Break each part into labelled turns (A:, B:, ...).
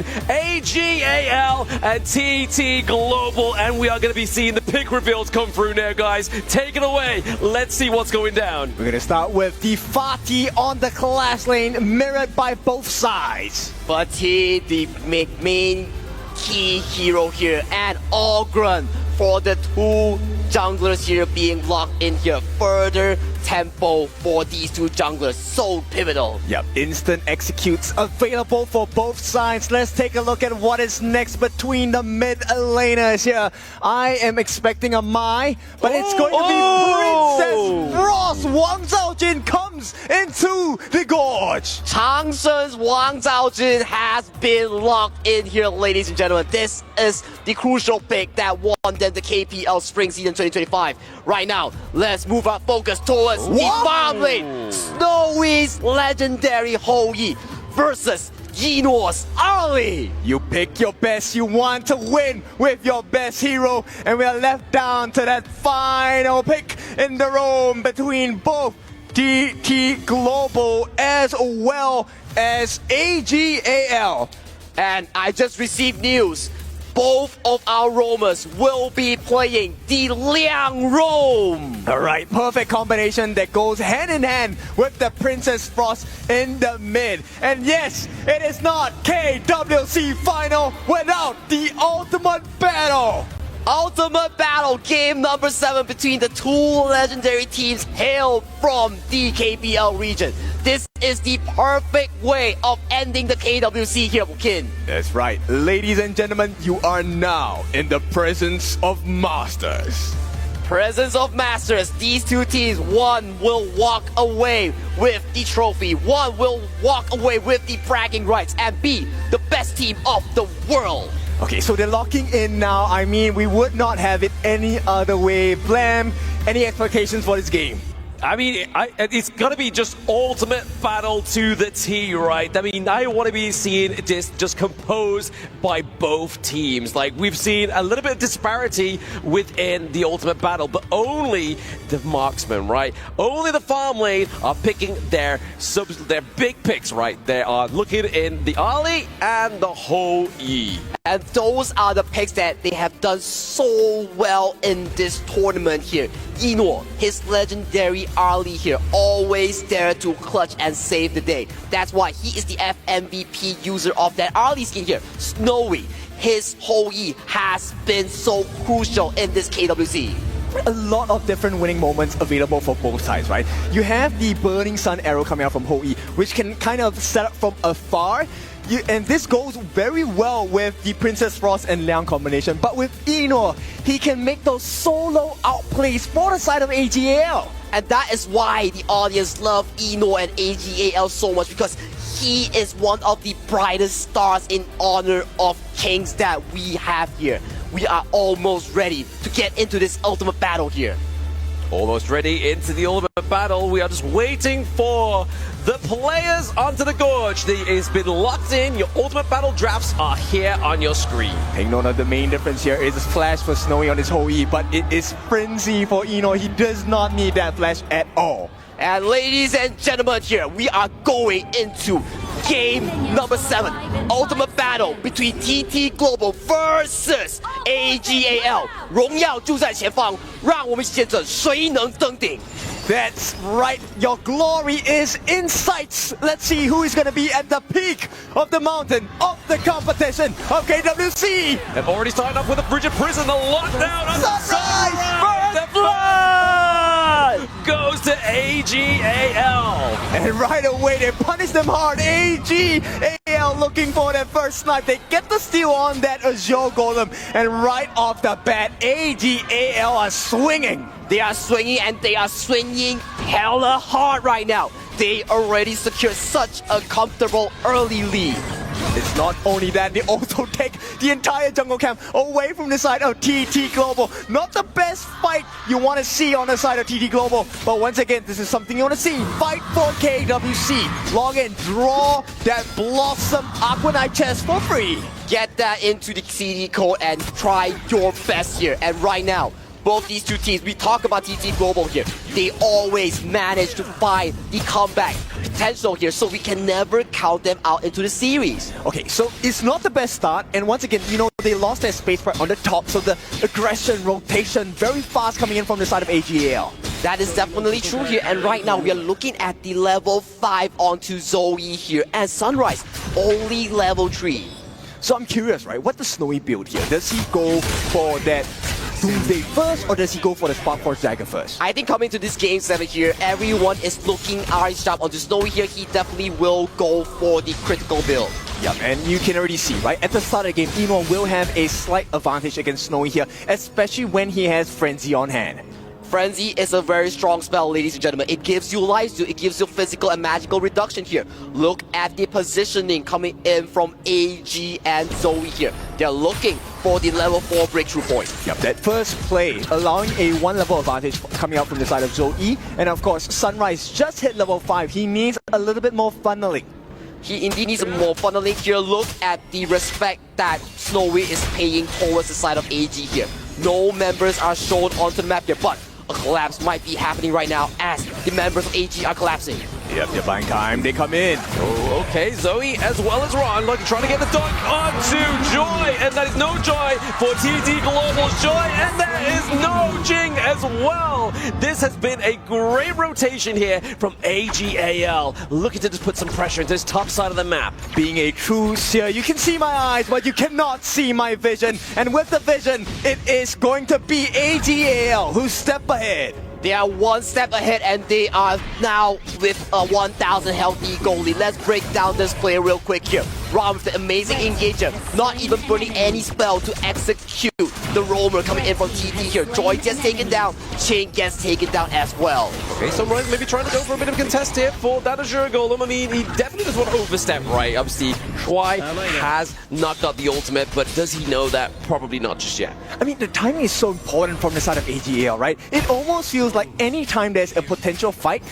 A: between AGAL and TT Global, and we are going to be seeing the pick reveals come through now, guys. Take it away. Let's see what's going down.
B: We're gonna start with the Fatih on the clash lane, mirrored by both sides.
C: Fatih, the main key hero here, and Ogren for the two junglers here being locked in here. Further tempo for these two junglers, so pivotal.
B: Yep, instant executes available for both sides. Let's take a look at what is next between the mid laners here. I am expecting a Mai, but it's going to be Princess Frost. Wang Zhaojin comes into the gorge.
C: Changshen's Wang Zhaojin has been locked in here, ladies and gentlemen. This is the crucial pick that won them the KPL Spring Season 2025. Right now, let's move our focus towards the farm lane. Snowy's legendary Hou Yi versus Yino's Ali.
B: You pick your best, you want to win with your best hero, and we are left down to that final pick in the room between both TT Global as well as AGAL.
C: And I just received news. Both of our roamers will be playing the Liang Roam.
B: Alright, perfect combination that goes hand in hand with the Princess Frost in the mid. And yes, it is not KWC final without the ultimate battle.
C: Ultimate battle, game number 7 between the two legendary teams hailed from the KPL region. This is the perfect way of ending the KWC here, Bukin.
B: That's right. Ladies and gentlemen, you are now in the presence of masters.
C: Presence of masters. These two teams, one will walk away with the trophy, one will walk away with the bragging rights and be the best team of the world.
B: Okay, so they're locking in now. I mean, we would not have it any other way. Blam, any expectations for this game?
A: I mean, it's got to be just ultimate battle to the T, right? I mean, I want to be seeing this just composed by both teams. Like, we've seen a little bit of disparity within the ultimate battle, but only the marksmen, right? Only the farm lane are picking their big picks, right? They are looking in the Ali and the Hou Yi.
C: And those are the picks that they have done so well in this tournament here. Yino, his legendary Ali here, always there to clutch and save the day. That's why he is the FMVP user of that Ali skin here. Snowy, his Hou Yi has been so crucial in this KWC.
B: A lot of different winning moments available for both sides, right? You have the Burning Sun arrow coming out from Hou Yi, which can kind of set up from afar. And this goes very well with the Princess Frost and Liang combination. But with Ino, he can make those solo outplays for the side of AGAL.
C: And that is why the audience love Ino and AGAL so much, because he is one of the brightest stars in honor of kings that we have here. We are almost ready to get into this ultimate battle here.
A: Almost ready into the ultimate battle. We are just waiting for the players onto the gorge. It's been locked in. Your ultimate battle drafts are here on your screen.
B: Take note of the main difference here is flash for Snowy on his Hou Yi, but it is frenzy for Ino. He does not need that flash at all.
C: And ladies and gentlemen here, we are going into game number 7. Ultimate battle between TT Global versus AGAL. 荣耀就在前方，让我们见证谁能登顶。
B: That's right, your glory is in sight. Let's see who is going to be at the peak of the mountain of the competition of KWC.
A: They've already started off with a frigid prison, the lockdown on
B: Sunrise!
A: The flood goes to AGAL.
B: And right away they punish them hard. AGAL looking for their first snipe. They get the steal on that Azure Golem. And right off the bat, AGAL are swinging.
C: They are swinging and they are swinging hella hard right now. They already secured such a comfortable early lead.
B: It's not only that, they also take the entire jungle camp away from the side of TT Global. Not the best fight you want to see on the side of TT Global, but once again, this is something you want to see. Fight for KWC. Log in, draw that Blossom Aquanite chest for free.
C: Get that into the CD code and try your best here. And right now, both these two teams, we talk about TT Global here, they always manage to find the comeback. potential here, so we can never count them out into the series.
B: Okay, so it's not the best start, and once again, they lost their space right on the top, so the aggression, rotation, very fast coming in from the side of AGAL.
C: That is definitely true here, and right now we are looking at the level 5 onto Zoe here, and Sunrise only level 3.
B: So I'm curious, right? What does Snowy build here? Does he go for that Doomsday first, or does he go for the Spark Force Dagger first?
C: I think coming to this game 7 here, everyone is looking eyes sharp onto Snowy here. He definitely will go for the critical build.
B: Yep, and you can already see, right? At the start of the game, Eno will have a slight advantage against Snowy here, especially when he has Frenzy on hand.
C: Frenzy is a very strong spell, ladies and gentlemen. It gives you life, it gives you physical and magical reduction here. Look at the positioning coming in from AG and Zoe here. They're looking for the level 4 breakthrough point.
B: Yep, that first play allowing a 1 level advantage coming out from the side of Zoe. And of course, Sunrise just hit level 5. He needs a little bit more funneling.
C: He indeed needs more funneling here. Look at the respect that Snowy is paying towards the side of AG here. No members are shown onto the map here, but a collapse might be happening right now as the members of AG are collapsing.
B: Yep, Divine Time, they come in.
A: Oh, okay, Zoe as well as Ron, like trying to get the dunk onto Joy, and that is no joy for TT Global's Joy, and there is no Jing as well. This has been a great rotation here from AGAL, looking to just put some pressure into this top side of the map.
B: Being a true seer, you can see my eyes, but you cannot see my vision. And with the vision, it is going to be AGAL who step ahead.
C: They are 1 step ahead, and they are now with a 1,000 healthy goalie. Let's break down this play real quick here. Ron with the amazing engager, not even burning any spell to execute the roamer coming in from TT here. Joy gets taken down, Chain gets taken down as well.
A: Okay, Sunrise maybe trying to go for a bit of a contest here for that Azure Golem. I mean, he definitely doesn't want to overstep, right? Obviously, Shuai has knocked out the ultimate, but does he know that? Probably not just yet.
B: I mean, the timing is so important from the side of AGAL, right? It almost feels like any time there's a potential fight,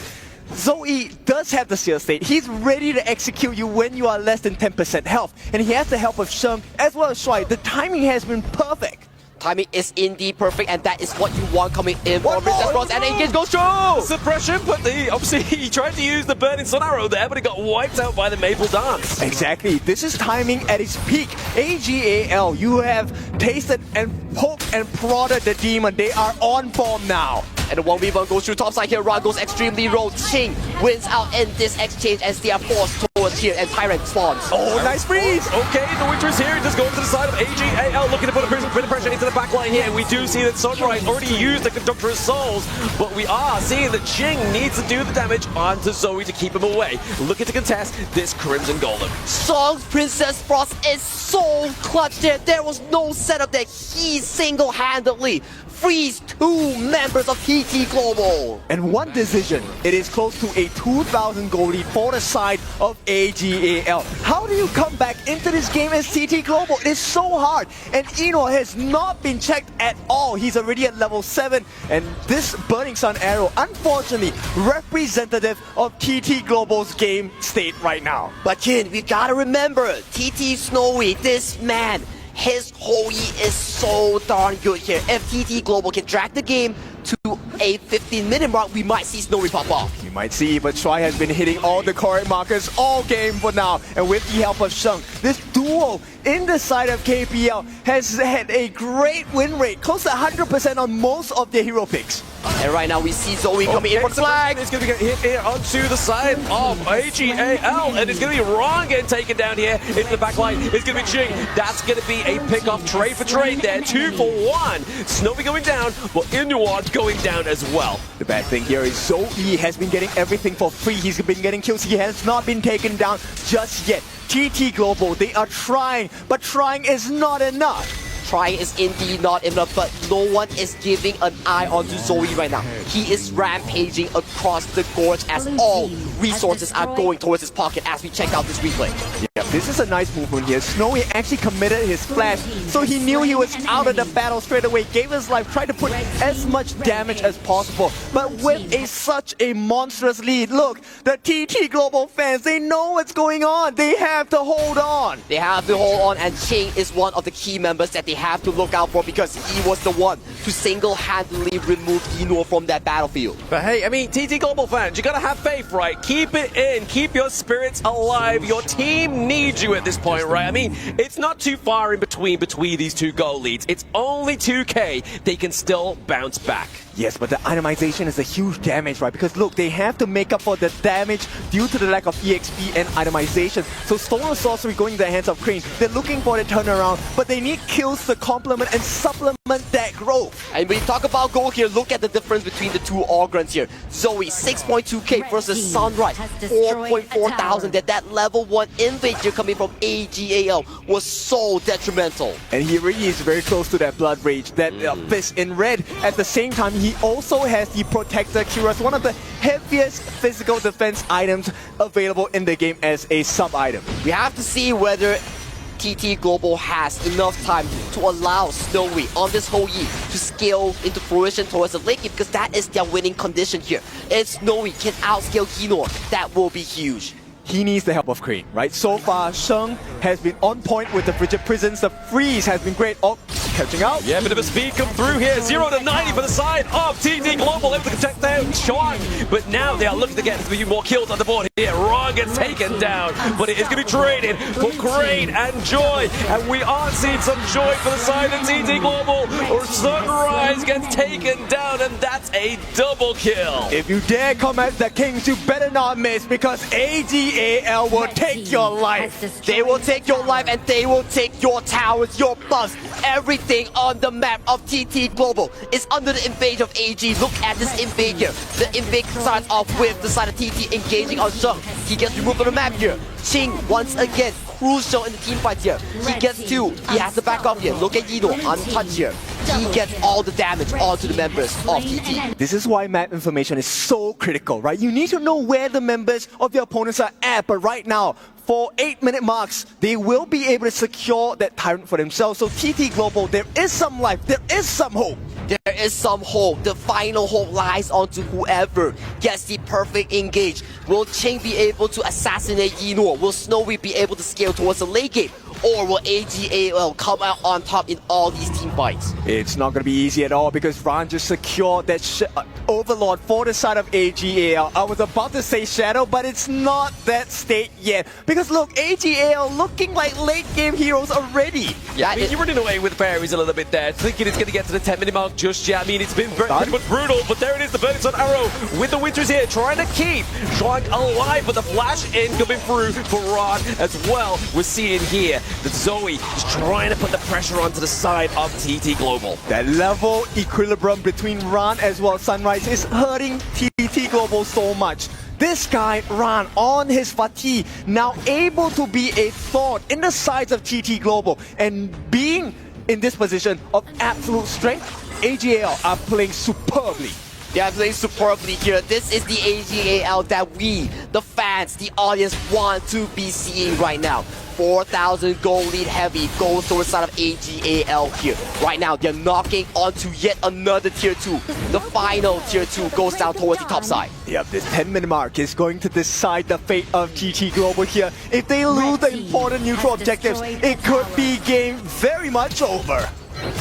B: Zoe does have the seal state. He's ready to execute you when you are less than 10% health. And he has the help of Sheng as well as Shuai. The timing has been perfect.
C: Timing is indeed perfect, and that is what you want coming in from Princess Bronze, and engage goes through!
A: Suppression, but obviously he tried to use the Burning Sun Arrow there, but it got wiped out by the Maple Dance.
B: Exactly. This is timing at its peak. AGAL, you have tasted and poked and prodded the demon. They are on form now.
C: And the 1v1 goes through topside here. Ron goes extremely low. Ching wins out in this exchange as they are forced towards here, and Tyrant spawns.
B: Oh, nice freeze!
A: Okay, the Witcher's here, just going to the side of AGAL, looking to put a bit of pressure into the back line here. And we do see that Sunrise already used the Conductor of Souls, but we are seeing that Ching needs to do the damage onto Zoe to keep him away. Looking to contest this Crimson Golem.
C: Song's Princess Frost is so clutch there. There was no setup that he single-handedly frees 2 members of TT Global.
B: And one decision, it is close to a 2,000 goal lead for the side of AGAL. How do you come back into this game as TT Global? It is so hard. And Eno has not been checked at all. He's already at level 7. And this Burning Sun Arrow, unfortunately, representative of TT Global's game state right now.
C: But Jin, we gotta remember, TT Snowy, this man, his Hoi is so darn good here. If TT Global can drag the game to a 15-minute mark, we might see Snowy pop off.
B: You might see, but Shuai has been hitting all the correct markers all game for now. And with the help of Sheng, this duo in the side of KPL has had a great win rate, close to 100% on most of their hero picks.
C: And right now we see Zoe coming in for the flag.
A: It's going to get hit here onto the side of AGAL, and it's going to be Ron getting taken down here into the back line. It's going to be Jing. That's going to be a pick-off trade for trade there. 2 for 1. Snowy going down, but Inuad going down as well.
B: The bad thing here is Zoe has been getting everything for free. He's been getting kills. He has not been taken down just yet. TT Global, they are trying, but trying is not enough.
C: Trying is indeed not enough, but no one is giving an eye onto Zoe right now. He is rampaging across the gorge as all resources are going towards his pocket as we check out this replay.
B: Yeah, this is a nice movement here. Snowy actually committed his flash, so he knew he was out of the battle straight away, gave his life, tried to put as much damage as possible. But with such a monstrous lead, look, the TT Global fans, they know what's going on. They have to hold on.
C: They have to hold on, and Ching is one of the key members that they have to look out for because he was the one to single-handedly remove Yinor from that battlefield.
A: But hey, I mean, TT Global fans, you gotta have faith, right? Keep it in, keep your spirits alive. Your team needs you at this point, right? I mean, it's not too far in between these two goal leads. It's only 2K. They can still bounce back.
B: Yes, but the itemization is a huge damage, right? Because look, they have to make up for the damage due to the lack of EXP and itemization. So Stolen Sorcery going in the hands of Crane, they're looking for the turnaround, but they need kills to complement and supplement that growth.
C: And when you talk about goal here, look at the difference between the two Ogrons here. Zoe, 6.2k versus Sunrise, 4.4 thousand. That level 1 invade here coming from AGAL was so detrimental.
B: And he really is very close to that Blood Rage, that fist in red. At the same time, he also has the Protector Cuirass, one of the heaviest physical defense items available in the game as a sub-item.
C: We have to see whether TT Global has enough time to allow Snowy on this whole Yi to scale into fruition towards the late game because that is their winning condition here. If Snowy can outscale Yinor, that will be huge.
B: He needs the help of Crane, right? So far, Sheng has been on point with the Frigid Prisons. The freeze has been great. Oh, catching out.
A: Yeah, bit of a speed come through here. 0 to 90 for the side of TT Global. Able to protect down Chuan. But now they are looking to get a few more kills on the board here. Ron gets taken down. But it is going to be traded for Crane and Joy. And we are seeing some joy for the side of TT Global. Or Sunrise gets taken down. And that's a double kill.
B: If you dare come at the Kings, you better not miss because AGAL will take your life.
C: They will take your life and they will take your towers, your buffs, everything on the map of TT Global is under the invade of AG. Look at this invade here. The invade starts off with the side of TT engaging on Sheng. He gets removed from the map here. Ching once again crucial in the team fight here. He gets 2. He has to back off here. Look at Yinor untouched here. He gets all the damage onto the members of TT.
B: This is why map information is so critical, right? You need to know where the members of your opponents are at, but right now, for 8-minute marks, they will be able to secure that Tyrant for themselves. So TT Global, there is some life, there is some hope.
C: There is some hope. The final hope lies onto whoever gets the perfect engage. Will Ching be able to assassinate Yinor? Will Snowy be able to scale towards the late game? Or will AGAL come out on top in all these team fights?
B: It's not going to be easy at all because Ran just secured that Overlord for the side of AGAL. I was about to say Shadow, but it's not that state yet. Because look, AGAL looking like late game heroes already.
A: Yeah, I mean, you're running away with fairies a little bit there, thinking it's going to get to the 10-minute mark just yet. I mean, it's been pretty much brutal, but there it is, the Burning Sun Arrow with the Winters here, trying to keep Shuang alive, but the flash in coming through for Ron as well. We're seeing here that Zoe is trying to put the pressure onto the side of TT Global.
B: That level equilibrium between Ran as well as Sunrise is hurting TT Global so much. This guy, Ran, on his fatigue, now able to be a thorn in the sides of TT Global and being in this position of absolute strength, AGAL are playing superbly.
C: They are playing superbly here. This is the AGAL that we, the fans, the audience want to be seeing right now. 4,000 gold lead heavy goes towards the side of AGAL here. Right now, they're knocking onto yet another tier 2. The final tier 2 goes down towards the top side.
B: Yep, this 10-minute mark is going to decide the fate of TT Global here. If they lose the important neutral objectives, it could be game very much over.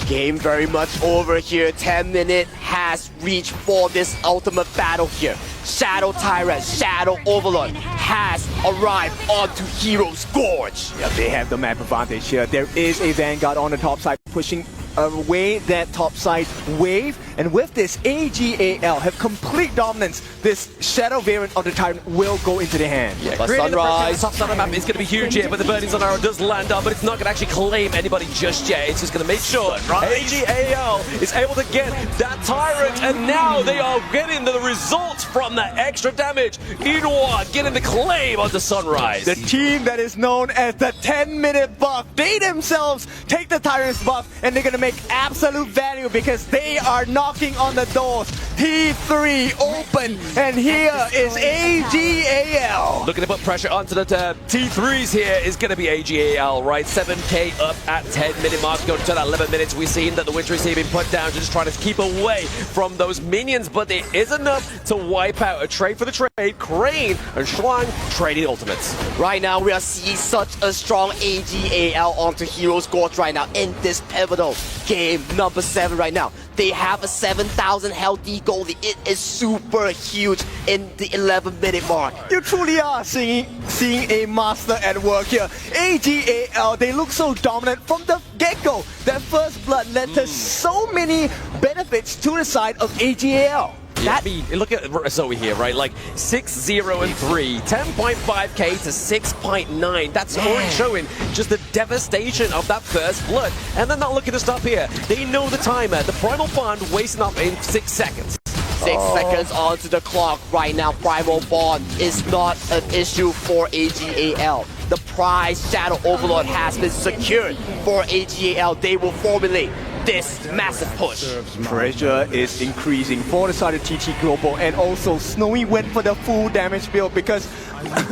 C: Game very much over here. 10 minutes has reached for this ultimate battle here. Shadow Tyrant, Shadow Overlord has arrived onto Hero's Gorge.
B: Yeah, they have the map advantage here. There is a Vanguard on the top side pushing away that top side wave, and with this, AGAL have complete dominance. This Shadow variant of the Tyrant will go into their hand.
A: Yeah,
C: but
A: Sunrise, top side of the map is going to be huge here, but the Burning Sun Arrow does land up, but it's not going to actually claim anybody just yet. It's just going to make sure AGAL is able to get that Tyrant, and now they are getting the results from that extra damage. Inward getting the claim on the Sunrise.
B: The team that is known as the 10-minute buff, they themselves take the Tyrant's buff, and they're going to make absolute value because they are knocking on the doors. T3 open, and here is AGAL.
A: Looking to put pressure onto the T3s here is going to be AGAL, right? 7K up at 10-minute mark. Going to that 11 minutes, we've seen that the Wintry Sea being put down to just trying to keep away from those minions, but it is enough to wipe out a trade for the trade. Crane and Schwang trading ultimates.
C: Right now, we are seeing such a strong AGAL onto Heroes Gorge right now in this pivotal game number 7 right now. They have a 7,000 healthy goalie. It is super huge in the 11-minute mark.
B: You truly are seeing a master at work here. AGAL, they look so dominant from the get-go. Their first blood led to so many benefits to the side of AGAL.
A: Yeah, I mean, look at Zoe here, right? Like 6-0 and 3, 10.5k to 6.9. That's already showing just the devastation of that first blood. And they're not looking to stop here. They know the timer. The Primal Bond wasting up in 6 seconds.
C: 6 seconds onto the clock right now. Primal Bond is not an issue for AGAL. The prize Shadow Overlord has been secured for AGAL. They will formulate this massive push.
B: Pressure is increasing for the side of TT Global, and also Snowy went for the full damage build because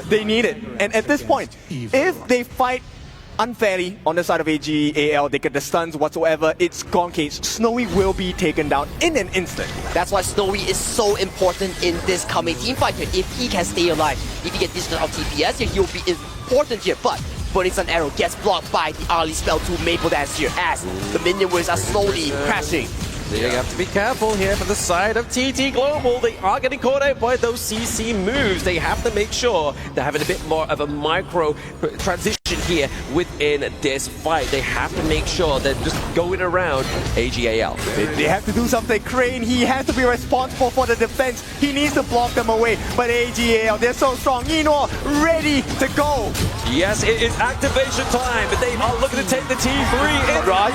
B: they need it. And at this point, if they fight unfairly on the side of AGAL, they get the stuns whatsoever, it's gone case. Snowy will be taken down in an instant.
C: That's why Snowy is so important in this coming team fight here. If he can stay alive, if he gets distance of TPS here, he'll be important here. But Burning Sun Arrow gets blocked by the early spell to Maple Dance here as the minion waves are slowly crashing.
A: So you have to be careful here for the side of TT Global. They are getting caught out by those CC moves. They have to make sure they're having a bit more of a micro transition here within this fight. They have to make sure they're just going around AGAL.
B: They have to do something. Crane, he has to be responsible for the defense. He needs to block them away. But AGAL, they're so strong. Eno ready to go.
A: Yes, it is activation time, but they are looking to take the T3.
B: Sunrise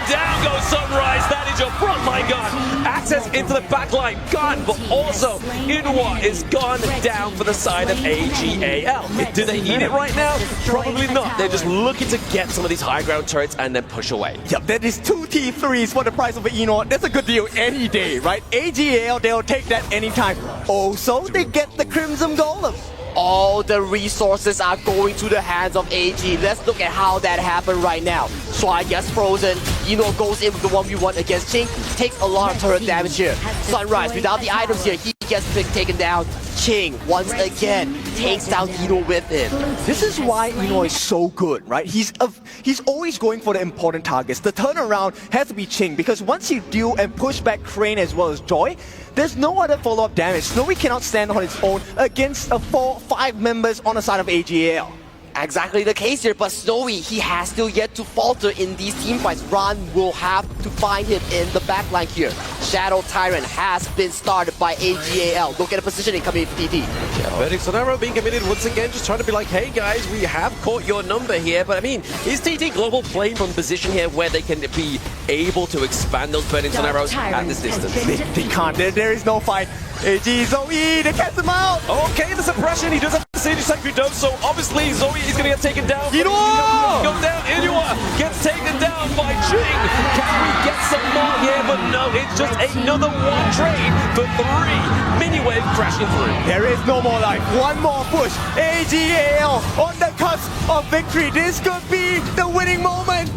A: Down goes Sunrise. That is your frontline gun. Access into the backline gun, but also Inwa is gone down for the side of AGAL. Do they need it right now? Probably not. They're just looking to get some of these high ground turrets and then push away.
B: Yep, that is 2 T3s for the price of an Eno. That's a good deal any day, right? AGAL, they'll take that anytime. Also, they get the Crimson Golem.
C: All the resources are going to the hands of AG. Let's look at how that happened right now. Shuai gets frozen. Eno goes in with the 1v1 against Ching. Takes a lot of turret damage here. Sunrise, without the items here, he gets taken down. Ching, once again, takes down Eno with him.
B: This is why Eno is so good, right? He's always going for the important targets. The turnaround has to be Ching, because once you deal and push back Crane as well as Joy, there's no other follow-up damage. Snowy cannot stand on its own against 4-5 members on the side of AGAL.
C: Exactly the case here, but Snowy, he has still yet to falter in these team fights. Ran will have to find him in the backline here. Shadow Tyrant has been started by AGAL. Look at the positioning coming in TT.
A: Yeah, Burning Sun Arrow being committed once again, just trying to be like, hey guys, we have caught your number here. But I mean, is TT Global playing from a position here where they can be able to expand those Burning Sun Arrows at this distance?
B: They can't. There is no fight. AG, Zoe, they cast him out.
A: Okay, the suppression, he does have the Sage Sacred Dose, so obviously Zoe is going to get taken down.
B: Inua!
A: Go down, Inua gets taken down by Ching. Can we get some more here? But no, it's just another one trade for 3. Mini-wave crashing through.
B: There is no more life. One more push. AGAL on the cusp of victory. This could be the winning moment.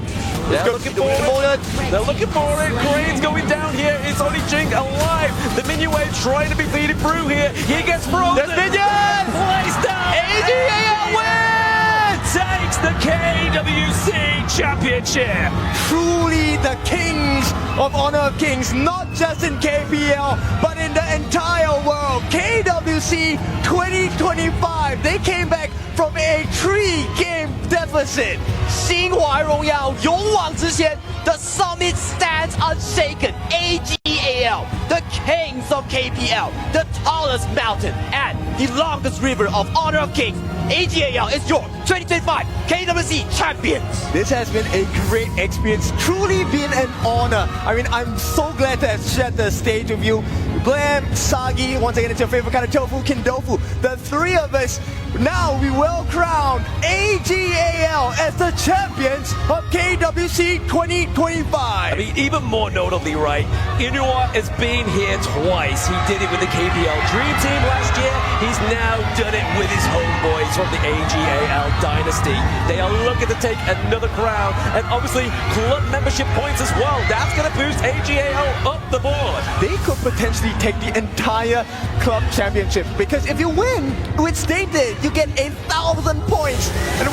A: They're looking for it. They're looking for it. Crane's going down here. It's only Ching alive. The minion wave trying to be feeding through here. He gets frozen.
B: There's minions!
A: Placed down. AGAL wins! Takes the KWC Championship.
B: Truly the kings of Honor of Kings, not just in KPL, but in the entire world. KWC 2025. They came back from a 3-game deficit.
C: 心怀荣耀，勇往直前。The summit stands unshaken. AGAL, the kings of KPL, the tallest mountain and the longest river of Honor of Kings. AGAL is your 2025 KWC champions.
B: This has been a great experience, truly been an honor. I mean, I'm so glad to have shared the stage with you. Blam, Sagi, once again, it's your favorite kind of tofu, Kindofu. The 3 of us Now we will crown AGAL as the champions of KWC 2025.
A: I mean, even more notably, right, Inua has been here twice. He did it with the KPL Dream Team last year. He's now done it with his homeboys from the AGAL Dynasty. They are looking to take another crown, and obviously club membership points as well. That's going to boost AGAL up the board.
B: They could potentially take the entire club championship because if you win, it's stated you get 1,000 points. And